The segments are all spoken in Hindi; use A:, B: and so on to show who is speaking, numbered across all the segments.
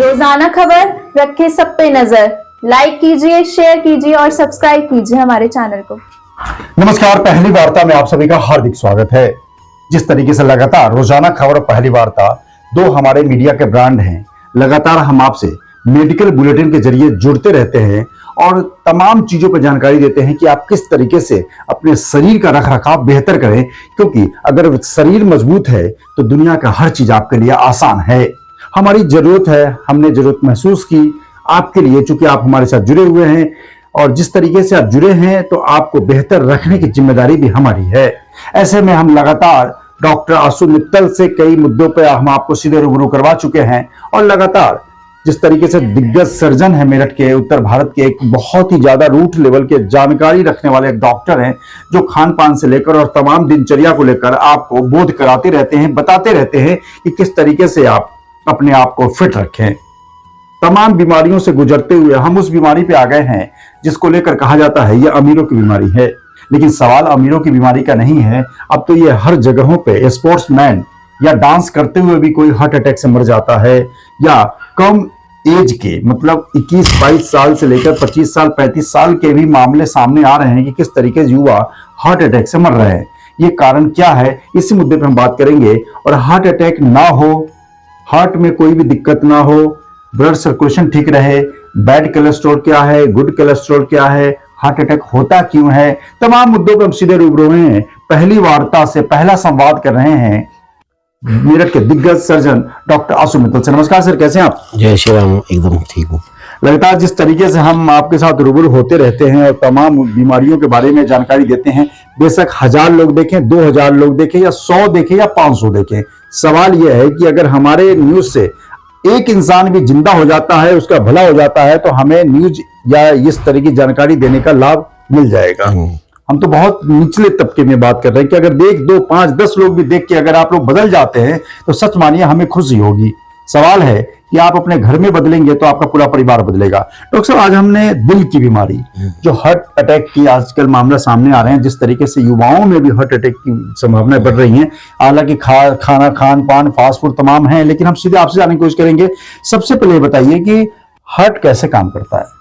A: रोजाना खबर रखे सब पे नजर। लाइक कीजिए, शेयर कीजिए और सब्सक्राइब कीजिए हमारे चैनल को।
B: नमस्कार, पहली वार्ता में आप सभी का हार्दिक स्वागत है। जिस तरीके से लगातार रोजाना खबर और पहली वार्ता दो हमारे मीडिया के ब्रांड हैं, लगातार हम आपसे मेडिकल बुलेटिन के जरिए जुड़ते रहते हैं और तमाम चीजों पर जानकारी देते हैं कि आप किस तरीके से अपने शरीर का रखरखाव बेहतर करें, क्योंकि अगर शरीर मजबूत है तो दुनिया का हर चीज आपके लिए आसान है। हमारी जरूरत है, हमने जरूरत महसूस की आपके लिए, चूंकि आप हमारे साथ जुड़े हुए हैं और जिस तरीके से आप जुड़े हैं तो आपको बेहतर रखने की जिम्मेदारी भी हमारी है। ऐसे में हम लगातार डॉक्टर आशु मित्तल से कई मुद्दों पर हम आपको सीधे रूबरू करवा चुके हैं और लगातार जिस तरीके से दिग्गज सर्जन है मेरठ के, उत्तर भारत के एक बहुत ही ज्यादा रूट लेवल के जानकारी रखने वाले एक डॉक्टर हैं, जो खान पान से लेकर और तमाम दिनचर्या को लेकर आपको बोध कराते रहते हैं, बताते रहते हैं कि किस तरीके से आप अपने आप को फिट रखें। तमाम बीमारियों से गुजरते हुए हम उस बीमारी पे आ गए हैं जिसको लेकर कहा जाता है ये अमीरों की बीमारी है, लेकिन सवाल अमीरों की बीमारी का नहीं है। अब तो ये हर जगहों पे स्पोर्ट्समैन या डांस करते हुए भी कोई हार्ट अटैक से मर जाता है, या कम एज के मतलब 21-22 साल से लेकर 25 साल 35 साल के भी मामले सामने आ रहे हैं कि किस तरीके से युवा हार्ट अटैक से मर रहे हैं। ये कारण क्या है, इसी मुद्दे पर हम बात करेंगे। और हार्ट अटैक ना हो, हार्ट में कोई भी दिक्कत ना हो, ब्लड सर्कुलेशन ठीक रहे, बैड कोलेस्ट्रॉल क्या है, गुड कोलेस्ट्रॉल क्या है, हार्ट अटैक होता क्यों है, तमाम मुद्दों पर हम सीधे रूबरू हैं। पहली वार्ता से पहला संवाद कर रहे हैं मेरठ के दिग्गज सर्जन डॉक्टर आशु मित्तल से। नमस्कार सर, कैसे हैं आप?
C: जय श्री राम, एकदम ठीक हूँ।
B: लगातार जिस तरीके से हम आपके साथ रूबरू होते रहते हैं और तमाम बीमारियों के बारे में जानकारी देते हैं, बेशक 1000 लोग देखें, 2000 लोग देखें या 100 देखें या 500 देखें, सवाल यह है कि अगर हमारे न्यूज से एक इंसान भी जिंदा हो जाता है, उसका भला हो जाता है, तो हमें न्यूज या इस तरह की जानकारी देने का लाभ मिल जाएगा। हम तो बहुत निचले तबके में बात कर रहे हैं कि अगर 1, 2, 5, 10 लोग भी देख के अगर आप लोग बदल जाते हैं तो सच मानिए हमें खुशी होगी। सवाल है कि आप अपने घर में बदलेंगे तो आपका पूरा परिवार बदलेगा। डॉक्टर साहब, आज हमने दिल की बीमारी, जो हार्ट अटैक की आजकल मामला सामने आ रहे हैं, जिस तरीके से युवाओं में भी हार्ट अटैक की संभावनाएं बढ़ रही हैं, हालांकि खान पान फास्ट फूड तमाम है, लेकिन हम सीधे आपसे जानने की कोशिश करेंगे। सबसे पहले बताइए कि हार्ट कैसे काम करता है?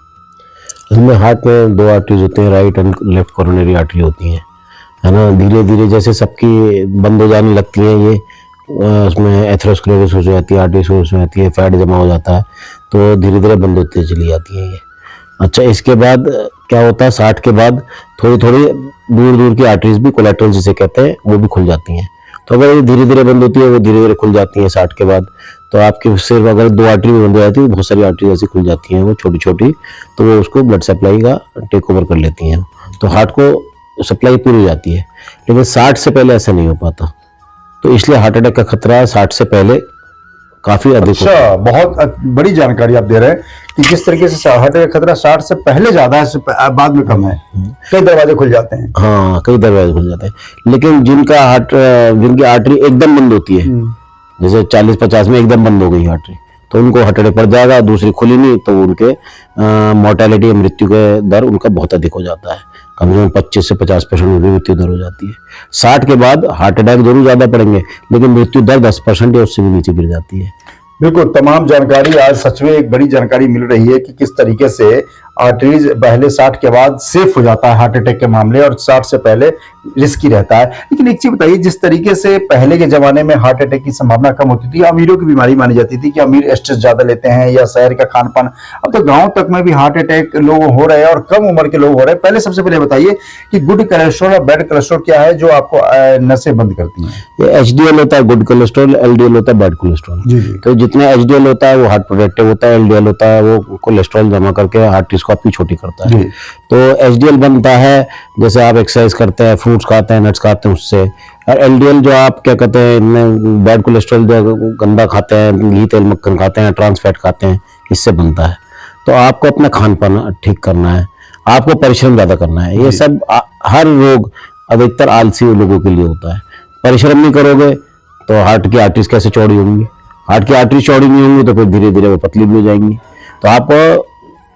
C: इसमें हार्ट में 2 आर्टरीज होते हैं, right and left coronary artery होती हैं, है ना। धीरे धीरे जैसे सबकी बंद हो जाने लगती हैं, ये उसमें एथेरोस्क्लेरोसिस हो जाती है, आर्टरीसिस हो जाती है, फैट जमा हो जाता है, तो धीरे धीरे बंद होती चली जाती है ये। अच्छा, इसके बाद क्या होता है, 60 के बाद थोड़ी थोड़ी दूर दूर की आर्टरीज भी, कोलेट्रल जिसे कहते हैं, वो भी खुल जाती हैं। तो अगर ये धीरे धीरे बंद होती है, वो धीरे धीरे खुल जाती है 60 के बाद, तो आपकी सिर्फ अगर 2 आर्टरी भी बंद हो जाती है, बहुत सारी आर्टरी ऐसी खुल जाती हैं, वो छोटी छोटी, तो वो उसको ब्लड सप्लाई का टेक ओवर कर लेती हैं, तो हार्ट को सप्लाई पूरी हो जाती है। लेकिन 60 से पहले ऐसा नहीं हो पाता, तो इसलिए हार्ट अटैक का खतरा 60 से पहले काफी अधिक होता है।
B: बहुत बड़ी जानकारी आप दे रहे हैं कि जिस तरीके से हार्ट अटैक का खतरा 60 से पहले ज्यादा है, बाद में कम है, कई दरवाजे खुल जाते हैं।
C: हाँ, कई दरवाजे खुल जाते हैं, लेकिन जिनकी आर्टरी एकदम बंद होती है, जैसे 40-50 में एकदम बंद हो गई आर्टरी, तो उनको हार्ट अटैक पड़ जाएगा, दूसरी खुली नहीं, तो उनके मोर्टेलिटी, मृत्यु का दर उनका बहुत अधिक हो जाता है, कम से कम 25 से 50% मृत्यु दर हो जाती है। 60 के बाद हार्ट अटैक जरूर ज्यादा पड़ेंगे, लेकिन मृत्यु दर 10% या उससे भी नीचे गिर जाती है।
B: बिल्कुल, तमाम जानकारी आज सच में एक बड़ी जानकारी मिल रही है कि किस तरीके से आर्टरीज पहले 60 के बाद सेफ हो जाता है हार्ट अटैक के मामले, और 60 से पहले रिस्की रहता है। लेकिन एक चीज बताइए, जिस तरीके से पहले के जमाने में हार्ट अटैक की संभावना कम होती थी, अमीरों की बीमारी मानी जाती थी कि अमीर स्ट्रेस ज्यादा लेते हैं या शहर का खान पान, अब तो गांव तक में भी हार्ट अटैक लोग हो रहे हैं और कम उम्र के लोग हो रहे हैं। पहले सबसे पहले बताइए कि गुड कोलेस्ट्रॉल और बैड कोलेस्ट्रॉल क्या है जो आपको नसें बंद करती हैं?
C: ये HDL होता है गुड कोलेस्ट्रॉल, LDL होता है बैड कोलेस्ट्रॉल। तो जितना HDL होता है वो हार्ट प्रोटेक्टिव होता है, LDL होता है वो कोलेस्ट्रॉल जमा करके हार्ट को अपनी छोटी करता है। तो HDL बनता है जैसे आप एक्सरसाइज करते हैं, फ्रूट्स खाते हैं, नट्स खाते हैं, उससे। और LDL जो आप क्या कहते हैं, बैड कोलेस्ट्रॉल जो गंदा खाते हैं, घी तेल मक्खन खाते हैं, ट्रांस फैट खाते हैं, इससे बनता है। तो आपको अपना खान पान ठीक करना है, आपको परिश्रम ज्यादा करना है। ये सब हर रोग अधिकतर आलसी लोगों के लिए होता है। परिश्रम नहीं करोगे तो हार्ट की आर्टरीज कैसे चौड़ी होंगी, हार्ट की आर्टरी चौड़ी नहीं होंगी तो फिर धीरे धीरे वो पतली भी हो जाएंगी। तो आपको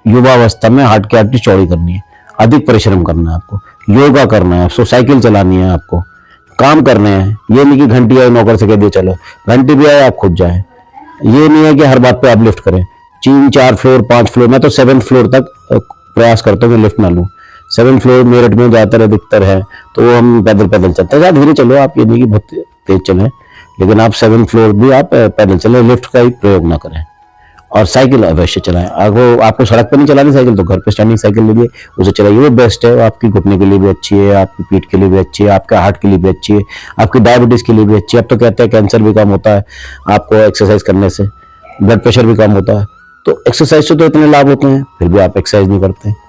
C: युवावस्था में हार्ट की आर्टरी चौड़ी करनी है, अधिक परिश्रम करना है, आपको योगा करना है, आपको साइकिल चलानी है, आपको काम करने हैं। ये नहीं कि घंटी आए नौकर से कह दिए चलो, घंटी भी आए आप खुद जाए। ये नहीं है कि हर बात पे आप लिफ्ट करें, 3-4 फ्लोर 5 फ्लोर, मैं तो 7th फ्लोर तक प्रयास करता हूँ कि लिफ्ट ना लूँ। 7th फ्लोर मेरठ में ज्यादातर अधिकतर है, तो हम पैदल पैदल चलते हैं। धीरे चलो, आप ये नहीं कि बहुत तेज चलें, लेकिन आप 7th फ्लोर भी आप पैदल चलें, लिफ्ट का ही प्रयोग ना करें। और साइकिल अवश्य चलाएं। आपको सड़क पर नहीं चलानी साइकिल, तो घर पे स्टैंडिंग साइकिल लीजिए, उसे चलाइए, वो बेस्ट है। वो आपकी घुटने के लिए भी अच्छी है, आपकी पीठ के लिए भी अच्छी है, आपके हार्ट के लिए भी अच्छी है, आपकी डायबिटीज के लिए भी अच्छी है। अब तो कहते हैं कैंसर भी कम होता है आपको एक्सरसाइज करने से, ब्लड प्रेशर भी कम होता है। तो एक्सरसाइज से तो इतने लाभ होते हैं, फिर भी आप एक्सरसाइज नहीं करते।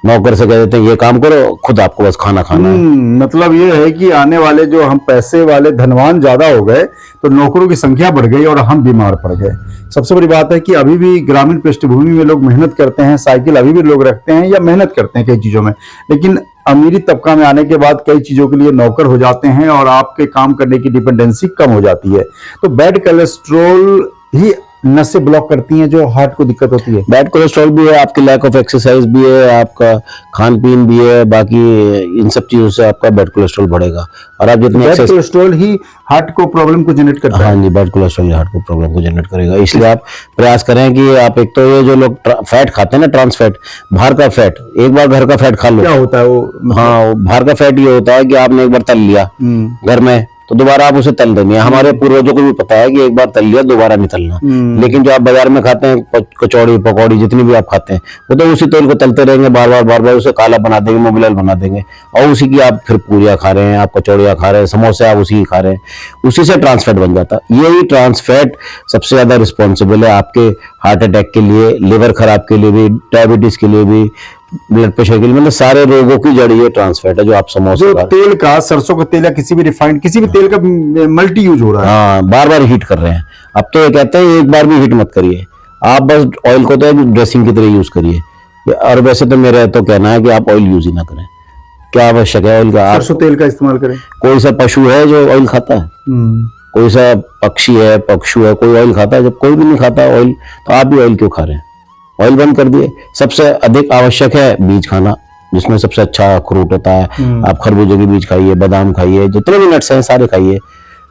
C: नौकर से कह देते हैं ये काम करो, खुद आपको बस खाना खाना है।
B: मतलब ये है कि आने वाले जो हम पैसे वाले धनवान ज्यादा हो गए, तो नौकरों की संख्या बढ़ गई और हम बीमार पड़ गए। सबसे बड़ी बात है कि अभी भी ग्रामीण पृष्ठभूमि में लोग मेहनत करते हैं, साइकिल अभी भी लोग रखते हैं या मेहनत करते हैं कई चीजों में, लेकिन अमीरी तबका में आने के बाद कई चीजों के लिए नौकर हो जाते हैं और आपके काम करने की डिपेंडेंसी कम हो जाती है। तो बैड कोलेस्ट्रॉल ही नसें ब्लॉक करती हैं जो हार्ट को दिक्कत होती है।
C: बैड कोलेस्ट्रॉल भी है, आपकी लैक ऑफ एक्सरसाइज भी है, आपका खान पीन भी है, बाकी इन सब चीजों से आपका बैड कोलेस्ट्रॉल बढ़ेगा। और आप जितने
B: बैड कोलेस्ट्रॉल ही हार्ट को प्रॉब्लम को जनरेट करता है।
C: हाँ जी, बैड कोलेस्ट्रॉल हार्ट को प्रॉब्लम को जनरेट करेगा। इसलिए आप प्रयास करें कि आप, एक तो ये जो लोग फैट खाते हैं ना, ट्रांस फैट, बाहर का फैट, एक बार घर का फैट खा लो।
B: क्या होता है वो?
C: हाँ, बाहर का फैट ये होता है कि आपने एक बार तल लिया घर में, तो दोबारा आप उसे तल देंगे। हमारे पूर्वजों को भी पता है कि एक बार तल लिया दोबारा नहीं तलना। लेकिन जो आप बाजार में खाते हैं, कचौड़ी पकौड़ी जितनी भी आप खाते हैं, वो तो उसी तेल को तलते रहेंगे, बार बार उसे काला बना देंगे, मोबिलाल बना देंगे, और उसी की आप फिर पूरियां खा रहे हैं, आप कचौड़ियां खा रहे हैं, समोसे आप उसी की खा रहे हैं, उसी से ट्रांसफैट बन जाता है। यही ट्रांसफैट सबसे ज्यादा रिस्पॉन्सिबल है आपके हार्ट अटैक के लिए, लिवर खराब के लिए भी, डायबिटीज के लिए भी, ब्लड प्रेशर के लिए, मतलब सारे रोगों की जड़ ये ट्रांसफैट है जो आप समोसे
B: जो तेल का, सरसों का तेल या किसी भी रिफाइंड, किसी भी तेल का मल्टी यूज हो रहा है।
C: हाँ, बार बार हीट कर रहे हैं। अब तो ये कहते हैं एक बार भी हीट मत करिए, आप बस ऑयल को तो ड्रेसिंग की तरह यूज करिए। और वैसे तो मेरा तो कहना है कि आप ऑयल यूज ही ना करें। क्या आवश्यक है ऑयल का?
B: सरसों तेल का इस्तेमाल करें।
C: कोई सा पशु है जो ऑयल खाता है? कोई सा पक्षी है, पक्षु है, कोई ऑयल खाता है? जब कोई भी नहीं खाता ऑयल, तो आप भी ऑयल क्यों खा रहे हैं? ऑयल बंद कर दिए। सबसे अधिक आवश्यक है बीज खाना, जिसमें सबसे अच्छा फ्रूट होता है। आप खरबूजे के बीज खाइए, बादाम खाइए, जितने भी नट्स हैं सारे खाइए।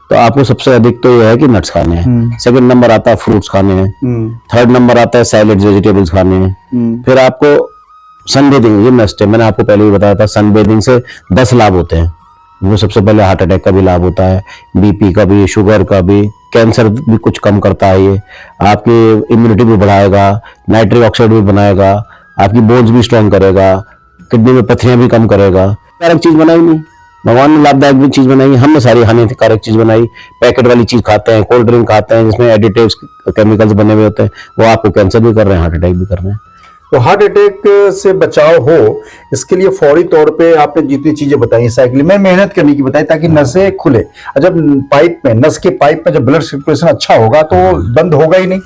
C: तो आपको सबसे अधिक तो यह है कि नट्स खाने हैं। सेकंड नंबर आता है फ्रूट्स खाने हैं। थर्ड नंबर आता है सैलेड्स, वेजिटेबल्स खाने हैं। फिर आपको सनबेदिंग, ये मस्ट है। मैंने आपको पहले भी बताया था, सनबेदिंग से 10 लाभ होते हैं। वो सबसे पहले हार्ट अटैक का भी लाभ होता है, बीपी का भी, शुगर का भी, कैंसर भी कुछ कम करता है ये, आपकी इम्यूनिटी भी बढ़ाएगा, नाइट्रिक ऑक्साइड भी बनाएगा, आपकी बोन्स भी स्ट्रॉन्ग करेगा, किडनी में पथरियां भी कम करेगा। कारक चीज बनाई नहीं, भगवान ने लाभदायक भी चीज बनाई, हमने सारी हानिकारक चीज बनाई। पैकेट वाली चीज खाते हैं, कोल्ड ड्रिंक खाते हैं जिसमें एडिटिव्स, केमिकल्स बने हुए होते हैं, वो आपको कैंसर भी कर रहे हैं, हार्ट अटैक भी कर रहे हैं।
B: तो हार्ट अटैक से बचाव हो, इसके लिए फौरी तौर पे आपने जितनी चीजें बताई, साइकिल में मेहनत करने की बताई ताकि नसें खुले। जब पाइप में, नस के पाइप में जब ब्लड सर्कुलेशन अच्छा होगा तो बंद होगा ही नहीं।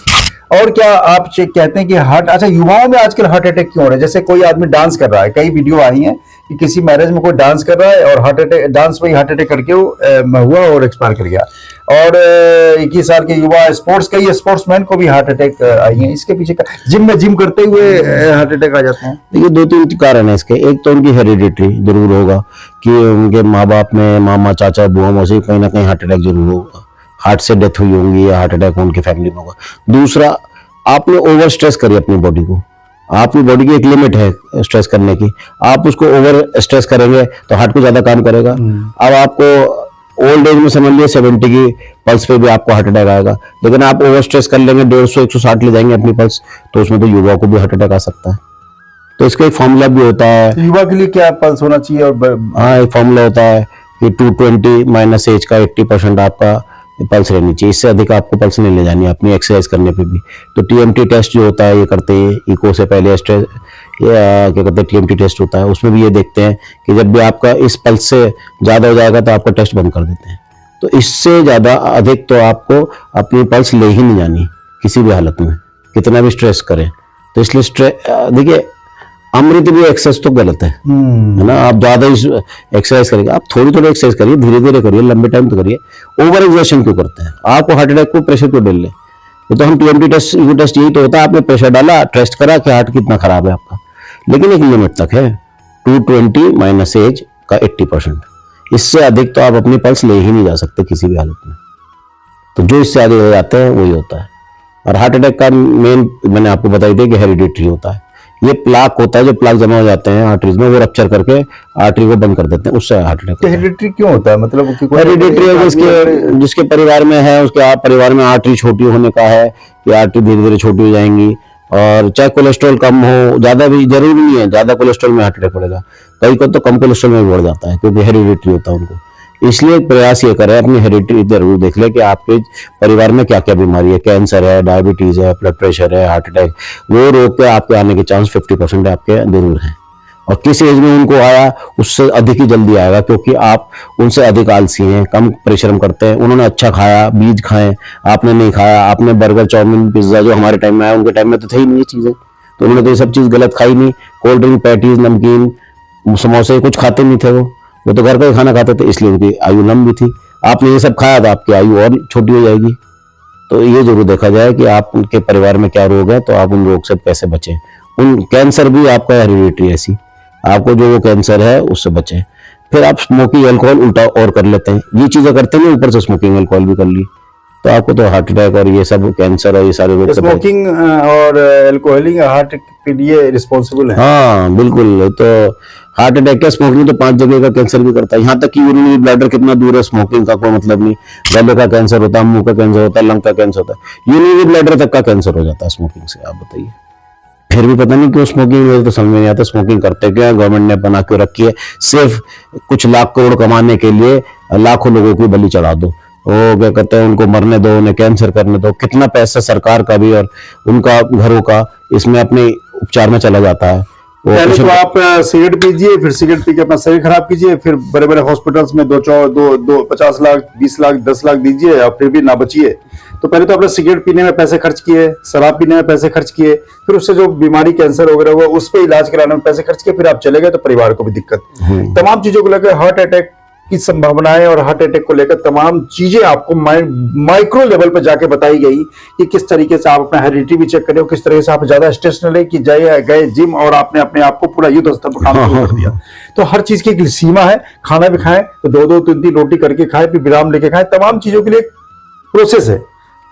B: और क्या आप कहते हैं कि हार्ट, अच्छा युवाओं में आजकल हार्ट अटैक क्यों हो रहा है? जैसे कोई आदमी डांस कर रहा है, कई वीडियो आई हैं कि किसी मैरिज में कोई डांस कर रहा है और हार्ट अटैक, डांस में ही हार्ट अटैक करके वो हुआ और एक्सपायर कर गया। और 21 साल के युवा स्पोर्ट्स, कई स्पोर्ट्समैन को भी हार्ट अटैक आई है। इसके पीछे का, जिम करते हुए हार्ट अटैक आ जाते हैं।
C: देखिए 2-3 कारण है इसके। एक तो उनकी हेरिडिटरी जरूर होगा कि उनके माँ बाप में, मामा चाचा बुआ मौसी, कहीं ना कहीं हार्ट अटैक जरूर होगा, हार्ट से डेथ हुई होंगी या हार्ट अटैक उनकी फैमिली में होगा। दूसरा, आपने ओवर स्ट्रेस करी अपनी बॉडी को। आपकी बॉडी की एक लिमिट है स्ट्रेस करने की, आप उसको ओवर स्ट्रेस करेंगे तो हार्ट को ज्यादा काम करेगा। अब आपको ओल्ड एज में समझ लिया 70 की पल्स पे भी आपको हार्ट अटैक आएगा, लेकिन आप ओवर स्ट्रेस कर लेंगे, 150-160 ले जाएंगे अपनी पल्स, तो उसमें तो युवा को भी हार्ट अटैक आ सकता है। तो इसका एक फॉर्मूला भी होता है।
B: युवा के लिए क्या पल्स होना चाहिए? और
C: हाँ, एक फॉर्मूला होता है कि 220 माइनस एज का 80% आपका पल्स रहनी चाहिए। इससे अधिक आपको पल्स नहीं ले जानी अपनी एक्सरसाइज करने पे भी। तो टीएमटी टेस्ट जो होता है ये करते हैं, इको से पहले स्ट्रेस, क्या कहते हैं, टीएमटी टेस्ट होता है, उसमें भी ये देखते हैं कि जब भी आपका इस पल्स से ज्यादा हो जाएगा तो आपका टेस्ट बंद कर देते हैं। तो इससे ज्यादा अधिक तो आपको अपनी पल्स ले ही नहीं जानी किसी भी हालत में, कितना भी स्ट्रेस करें। तो इसलिए स्ट्रेस, देखिए अमृत भी एक्सरसाइज तो गलत है ना। आप ज्यादा एक्सरसाइज करेंगे, आप थोड़ी थोड़ी एक्सरसाइज करिए, धीरे धीरे करिए, लंबे टाइम तो करिए। ओवर एक्सर्शन क्यों करते हैं? आपको हार्ट अटैक को प्रेशर क्यों डाल ले? ये तो हम टीएमटी टेस्ट, ईको टेस्ट यही तो होता है, आपने प्रेशर डाला, टेस्ट करा कि हार्ट कितना खराब है आपका, लेकिन एक लिमिट तक है, 220 माइनस एज का 80%। इससे अधिक तो आप अपनी पल्स ले ही नहीं जा सकते किसी भी हालत में। तो जो इससे आगे हो जाते हैं वही होता है। और हार्ट अटैक का मेन मैंने आपको बताई थी कि हेरिडिटरी होता है। ये प्लाक होता है, जो प्लाक जमा हो जाते हैं आर्टरीज में, वो रप्चर करके आर्टरी को बंद कर देते हैं, उससे हार्ट अटैक।
B: हेरिडिटरी क्यों होता है? मतलब
C: हेरिडिटरी है जिसके परिवार में है, उसके परिवार में आर्टरी छोटी होने का है कि आर्टरी धीरे धीरे छोटी हो जाएंगी। और चाहे कोलेस्ट्रॉल कम हो, ज्यादा भी जरूरी नहीं है, ज्यादा कोलेस्ट्रॉल में हार्ट अटैक पड़ेगा, कई को तो कम कोलेस्ट्रॉल में भी बढ़ जाता है क्योंकि हेरिडिटरी होता है उनको। इसलिए प्रयास ये करें, अपनी हेरिडिटी जरूर देख ले कि आपके परिवार में क्या क्या बीमारी है, कैंसर है, डायबिटीज है, ब्लड प्रेशर है, हार्ट अटैक, वो रोग के आपके आने के चांस 50% आपके जरूर हैं। और किस एज में उनको आया उससे अधिक ही जल्दी आएगा, क्योंकि आप उनसे अधिक आलसी हैं, कम परिश्रम करते हैं। उन्होंने अच्छा खाया, बीज खाए, आपने नहीं खाया, आपने बर्गर, चाउमीन, पिज्जा जो हमारे टाइम में आया, उनके टाइम में तो थे ही नहीं ये चीजें, तो उन्होंने तो ये सब चीज गलत खाई नहीं। कोल्ड ड्रिंक, पैटीज, नमकीन, समोसे कुछ खाते नहीं थे, वो तो घर का ही खाना खाते थे, इसलिए उनकी आयु लंबी थी। आपने ये सब खाया तो आपकी आयु और छोटी हो जाएगी। तो ये जरूर देखा जाए कि आप उनके परिवार में क्या रोग है, तो आप उन रोग से कैसे बचें। उन कैंसर भी आपका हेरिडिटरी ऐसी, आपको जो वो कैंसर है उससे बचें। फिर आप स्मोकिंग, अल्कोहल उल्टा और कर लेते हैं, ये चीजें करते हैं, ऊपर से स्मोकिंग, अल्कोहल भी कर ली, तो आपको तो हार्ट अटैक और ये सब कैंसर और ये सारे रोग।
B: स्मोकिंग और अल्कोहलिंग हार्ट के लिए रिस्पॉन्सिबल है?
C: हाँ बिल्कुल। तो हार्ट अटैक का, स्मोकिंग तो 5 जगह का कैंसर भी करता है। यहाँ तक कि यूरिनरी ब्लैडर कितना दूर है, स्मोकिंग का कोई मतलब नहीं। गले का कैंसर होता है, मुंह का कैंसर होता है, लंग का कैंसर होता है, यूरिनरी ब्लैडर तक का कैंसर हो जाता है स्मोकिंग से। आप बताइए, फिर भी पता नहीं क्यों स्मोकिंग, मुझे तो समझ में नहीं आता स्मोकिंग करते क्या, गवर्नमेंट ने बना के रखी है सिर्फ कुछ लाख करोड़ कमाने के लिए। लाखों लोगों की बलि चढ़ा दो, वो क्या कहते हैं, उनको मरने दो, उन्हें कैंसर करने दो। कितना पैसा सरकार का भी और उनका घरों का इसमें अपने उपचार में चला जाता है।
B: पहले तो आप सिगरेट पीजिए, फिर सिगरेट पी के अपना शरीर खराब कीजिए, फिर बड़े बड़े हॉस्पिटल्स में 50 लाख 20 लाख 10 लाख दीजिए और फिर भी ना बचिए। तो पहले तो अपने सिगरेट पीने में पैसे खर्च किए, शराब पीने में पैसे खर्च किए, फिर उससे जो बीमारी कैंसर वगैरह हुआ उस पर इलाज कराने में पैसे खर्च किए, फिर आप चले गए तो परिवार को भी दिक्कत। तमाम चीजों को लेकर हार्ट अटैक की संभावनाएं और हार्ट अटैक को लेकर तमाम चीजें आपको माइक्रो लेवल पर जाके बताई गई कि किस तरीके से आप अपना हेरिडिटी भी चेक करें, किस तरीके से आप ज्यादा स्ट्रेस न लें कि गए जिम और आपने अपने आप को पूरा युद्ध स्तर पर काम शुरू कर दिया। तो हर चीज की एक सीमा है। खाना भी खाएं तो 2-2 3-3 रोटी करके खाएं, फिर विराम लेके खाएं। तमाम चीजों के लिए प्रोसेस है।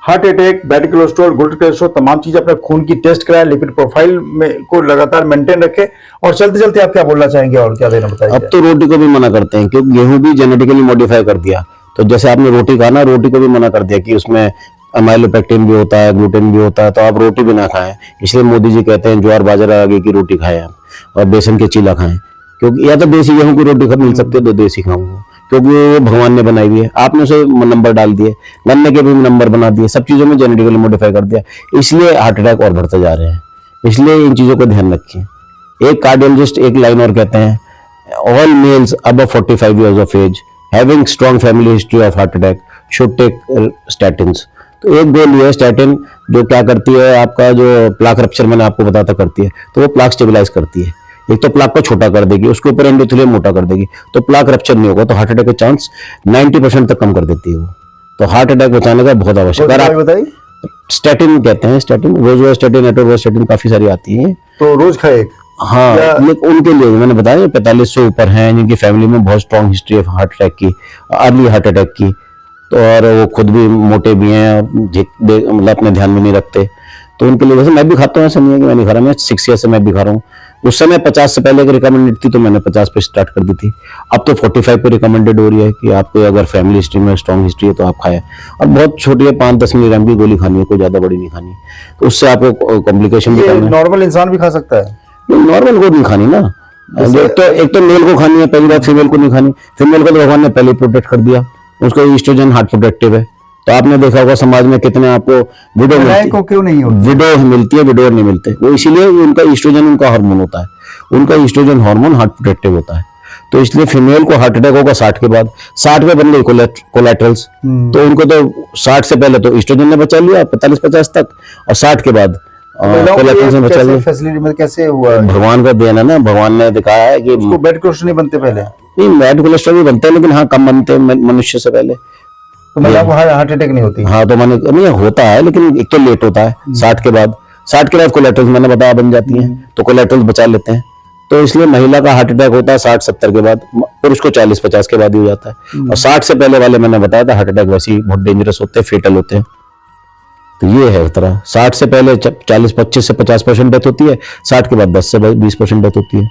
B: Heart attack, bad cholesterol, good cholesterol, तमाम चीजें अपने खून की टेस्ट कराएं, लिपिड प्रोफाइल में को लगातार मेंटेन रखें। और चलते चलते आप क्या बोलना चाहेंगे और क्या देना बताइए?
C: अब तो रोटी को भी मना करते हैं, क्योंकि गेहूं भी जेनेटिकली मॉडिफाई कर दिया। तो जैसे आपने रोटी खाना, रोटी को भी मना कर दिया कि उसमें अमाइलोपेक्टिन भी होता है, ग्लूटेन भी होता है, तो आप रोटी भी ना खाएं। इसलिए मोदी जी कहते हैं ज्वार बाजरा आगे की रोटी खाएं आप, और बेसन के चीला खाएं। क्योंकि या तो देसी गेहूं की रोटी मिल सकती है तो देसी खाऊंगा, क्योंकि वो भगवान ने बनाई हुई है। आपने उसे नंबर डाल दिए, गन्ने के भी नंबर बना दिए, सब चीजों में जेनेटिकली मॉडिफाई कर दिया, इसलिए हार्ट अटैक और बढ़ते जा रहे हैं। इसलिए इन चीजों को ध्यान रखिए। एक कार्डियोलॉजिस्ट एक लाइन और कहते हैं, all males above 45 years of age having strong family history of heart attack should take statins। तो एक गोली है स्टैटिन, जो क्या करती है, आपका जो प्लाक रप्चर मैंने आपको बताता करती है, तो वो प्लाक स्टेबलाइज करती है। एक तो प्लाक को छोटा कर देगी, उसके ऊपर एंडोथेलियम मोटा कर देगी, तो प्लाक रप्चर नहीं होगा, तो हार्ट अटैक के चांस 90% तक कम कर देती है वो। तो हार्ट अटैक बचाने का बहुत आवश्यक है। आप बताइए, स्टैटिन कहते हैं, स्टैटिन, रोजवास्टैटिन, एटोवास्टैटिन, काफी सारी आती है, तो रोज खाए। हाँ, उनके लिए मैंने बताया 45 से ऊपर हैं, जिनकी फैमिली में बहुत स्ट्रॉन्ग हिस्ट्री है हार्ट अटैक की, अर्ली हार्ट अटैक की, तो और वो खुद भी मोटे भी हैं, मतलब अपने ध्यान में नहीं रखते, तो उनके लिए। वैसे मैं भी खाता हूँ, ऐसा नहीं है कि मैं नहीं खा रहा, मैं 6 years से मैं भी खा रहा हूँ। उस समय 50 से पहले रिकमेंडेड थी, तो मैंने 50 पे स्टार्ट कर दी थी। अब तो 45 पे रिकमेंडेड हो रही है कि आपको अगर फैमिली हिस्ट्री में स्ट्रॉन्ग हिस्ट्री है तो आप खाएं। और बहुत छोटी है, 5-10 मिलीग्राम की गोली खानी है, कोई ज्यादा बड़ी नहीं खानी, तो उससे आपको कॉम्प्लिकेशन भी करना है। नॉर्मल इंसान भी खा सकता है? नॉर्मल को नहीं खानी ना, एक तो मेल को खानी है, पहली बात फीमेल को नहीं खानी। फीमेल को तो भगवान ने पहले प्रोटेक्ट कर दिया, उसको ईस्ट्रोजन हार्ट प्रोटेक्टिव है। तो आपने देखा होगा समाज में कितने आपको विडो विडो मिलती है, विडोर नहीं मिलते, वो इसीलिए उनका ईस्ट्रोजन उनका हार्मोन होता है, उनका ईस्ट्रोजन हार्मोन हार्ट प्रोटेक्टिव होता है। तो इसलिए फीमेल को हार्ट अटैक होगा 60 के बाद। 60 में बन गई कोलेट्रल्स, तो उनको तो 60 से पहले तो ईस्ट्रोजन ने बचा लिया 45-50 तक, और 60 के बाद कोलेट्रल्स ने बचा लिया। फैसिलिटी में कैसे हुआ? भगवान का देन है ना, भगवान ने दिखाया है कि बैड कोलेस्ट्रॉल नहीं बनते पहले। नहीं, बैड कोलेस्ट्रॉल भी बनते हैं, लेकिन हाँ कम बनते हैं मनुष्य से पहले। तो मतलब हार्ट अटैक नहीं होती? हाँ, तो मैंने नहीं होता है, लेकिन एक तो लेट होता है 60 के बाद। 60 के बाद कोलेट्रल्स मैंने बताया बन जाती हैं, तो कोलेट्रल्स बचा लेते हैं। तो इसलिए महिला का हार्ट अटैक होता है 60-70 के बाद, पुरुष को 40-50 के बाद ही हो जाता है। और 60 से पहले वाले मैंने बताया था हार्ट अटैक वैसे ही बहुत डेंजरस होते हैं, फेटल होते हैं। तो ये है तरह 60 से पहले 25 से 50% डेथ होती है, 60 के बाद 10 से 20% डेथ होती है।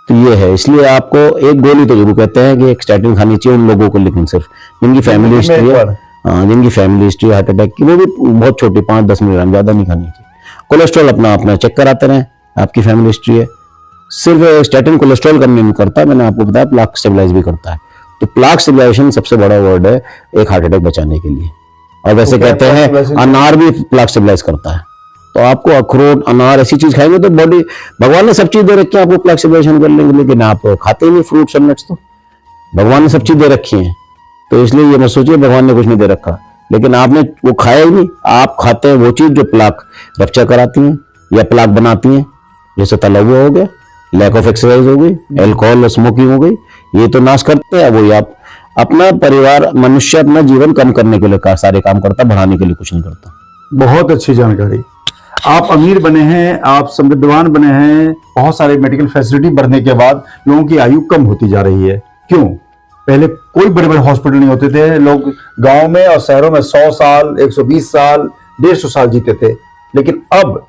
C: तो ये है, इसलिए आपको एक गोली तो जरूर कहते हैं कि एक स्टैटिन खानी चाहिए उन लोगों को, लेकिन सिर्फ जिनकी फैमिली हिस्ट्री है, जिनकी फैमिली हिस्ट्री हार्ट अटैक की, वो भी बहुत छोटी 5-10 मिलीग्राम, ज्यादा नहीं खानी चाहिए। कोलेस्ट्रॉल अपना अपना चेक कराते रहें, आपकी फैमिली हिस्ट्री है। सिर्फ स्टैटिन कोलेस्ट्रॉल कम नहीं करता, मैंने आपको बताया प्लाक स्टेबलाइज भी करता है। तो प्लाक स्टेबलाइजेशन सबसे बड़ा वर्ड है एक हार्ट अटैक बचाने के लिए। और वैसे कहते हैं अनार भी प्लाक स्टेबलाइज करता है। तो आपको अखरोट, अनार ऐसी चीज खाएंगे तो बॉडी, भगवान ने सब चीज दे रखी है आपको प्लाक स्टेबलाइजेशन कर लेंगे, लेकिन आप खाते ही नहीं फ्रूट्स और नट्स। तो भगवान ने सब चीज दे रखी है, तो इसलिए ये मत सोचिए भगवान ने कुछ नहीं दे रखा, लेकिन आपने वो खाया ही नहीं। आप खाते हैं वो चीज जो प्लाक रप्चर कराती है या प्लाक बनाती है, जैसे तला हुआ हो गया, लैक ऑफ एक्सरसाइज हो गई, एल्कोहल और स्मोकिंग हो गई, ये तो नाश करते हैं। वही आप अपना परिवार, मनुष्य अपना जीवन कम करने के लिए सारे काम करता, बढ़ाने के लिए कुछ नहीं करता।
B: बहुत अच्छी जानकारी। आप अमीर बने हैं, आप समृद्धवान बने हैं, बहुत सारे मेडिकल फैसिलिटी बढ़ने के बाद लोगों की आयु कम होती जा रही है। क्यों? पहले कोई बड़े बड़े हॉस्पिटल नहीं होते थे, लोग गांव में और शहरों में 100 साल, 120 साल, 150 साल जीते थे। लेकिन अब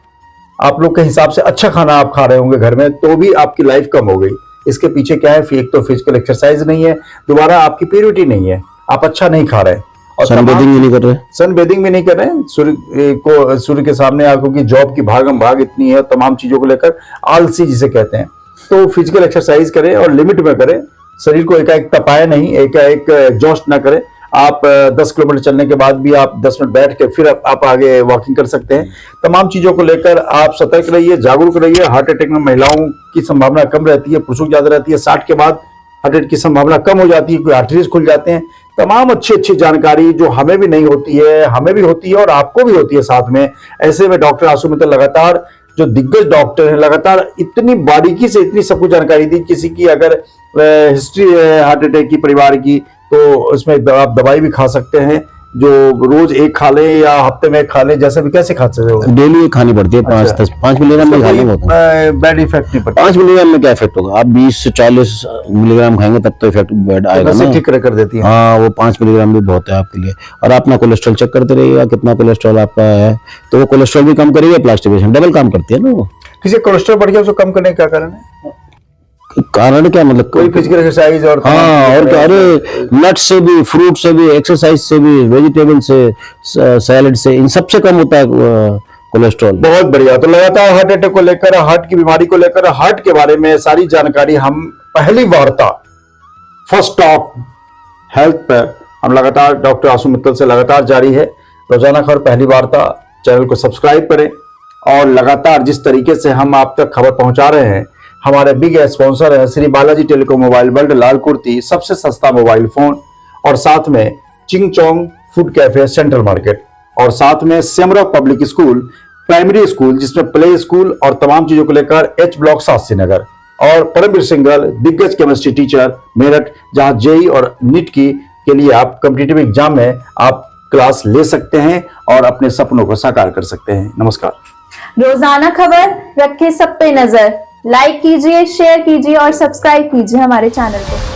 B: आप लोग के हिसाब से अच्छा खाना आप खा रहे होंगे घर में, तो भी आपकी लाइफ कम हो गई। इसके पीछे क्या है? एक तो फिजिकल एक्सरसाइज नहीं है, दोबारा आपकी प्योरिटी नहीं है, आप अच्छा नहीं खा रहे, और
C: सनबेदिंग भी नहीं कर रहे,
B: सनबेदिंग भी नहीं कर रहे हैं। सूर्य के सामने आंखों की जॉब की भागम भाग इतनी है, तमाम चीजों को लेकर आलसी जिसे कहते हैं। तो फिजिकल एक्सरसाइज करें और लिमिट में करें, शरीर को एकाएक तपाए नहीं, एकाएक एग्जॉस्ट ना करें। आप 10 किलोमीटर चलने के बाद भी आप 10 मिनट बैठ के फिर आप आगे वॉकिंग कर सकते हैं। तमाम चीजों को लेकर आप सतर्क रहिए, जागरूक रहिए। हार्ट अटैक में महिलाओं की संभावना कम रहती है, पुरुषों की ज्यादा रहती है। 60 के बाद हार्ट अटैक की संभावना कम हो जाती है, कोई आर्टरीज खुल जाते हैं। तमाम अच्छी जानकारी जो हमें भी नहीं होती है, हमें भी होती है और आपको भी होती है साथ में। ऐसे में डॉक्टर आशु मित्तल लगातार, जो दिग्गज डॉक्टर हैं, लगातार इतनी बारीकी से इतनी सब कुछ जानकारी दी। किसी की अगर हिस्ट्री है हार्ट अटैक की परिवार की, तो उसमें आप दवाई भी खा सकते हैं, जो रोज एक खा लें या हफ्ते में एक खा लें, जैसे भी कैसे खा सकते हो?
C: डेली खानी पड़ती है। 5 मिलीग्राम में खानी होता है,
B: बैड इफेक्ट नहीं पड़ता।
C: 5 मिलीग्राम में क्या इफेक्ट होगा? आप 20 से 40 मिलीग्राम खाएंगे तब तो इफेक्ट बैड आएगा ना,
B: ठीक कर देती है।
C: हाँ, वो 5 मिलीग्राम भी बहुत है आपके लिए। और अपना कोलेस्ट्रॉल चेक करते रहिएगा, कितना कोलेस्ट्रॉल आपका है, तो वो कोलेस्ट्रॉल भी कम करेगा, प्लास्टिफिकेशन डबल काम करती है ना वो।
B: किसी कोलेस्ट्रॉल बढ़ गया, उसको कम करने का क्या कारण है?
C: कारण क्या मतलब?
B: कोई फिजिकल एक्सरसाइज और
C: हाँ, और क्या, अरे नट से भी, फ्रूट से भी, एक्सरसाइज से भी, वेजिटेबल से, सैलेड से, इन सबसे कम होता है कोलेस्ट्रॉल।
B: बहुत बढ़िया। तो लगातार हार्ट अटैक को लेकर, हार्ट की बीमारी को लेकर, हार्ट के बारे में सारी जानकारी हम पहली वार्ता फर्स्ट टॉक हेल्थ पर हम लगातार डॉक्टर आशु मित्तल से लगातार जारी है। रोजाना खबर पहली वार्ता चैनल को सब्सक्राइब करें, और लगातार जिस तरीके से हम आप तक खबर पहुंचा रहे हैं, हमारे बिग स्पॉन्सर है Shri Balaji telecom mobile world, Lal Kurti, सबसे सस्ता मोबाइल फोन, और साथ में Ching Chong food cafe central market, और साथ में Semra public school primary school, जिसमें प्ले स्कूल और तमाम चीजों को लेकर एच ब्लॉक शास्त्री नगर, और परमवीर सिंगल दिग्गज केमिस्ट्री टीचर मेरठ, जहां जेई और नीट के लिए आप कॉम्पिटिटिव एग्जाम में आप क्लास ले सकते हैं और अपने सपनों को साकार कर सकते हैं। नमस्कार।
A: रोजाना खबर रखे सब पे नजर, लाइक कीजिए, शेयर कीजिए और सब्सक्राइब कीजिए हमारे चैनल को।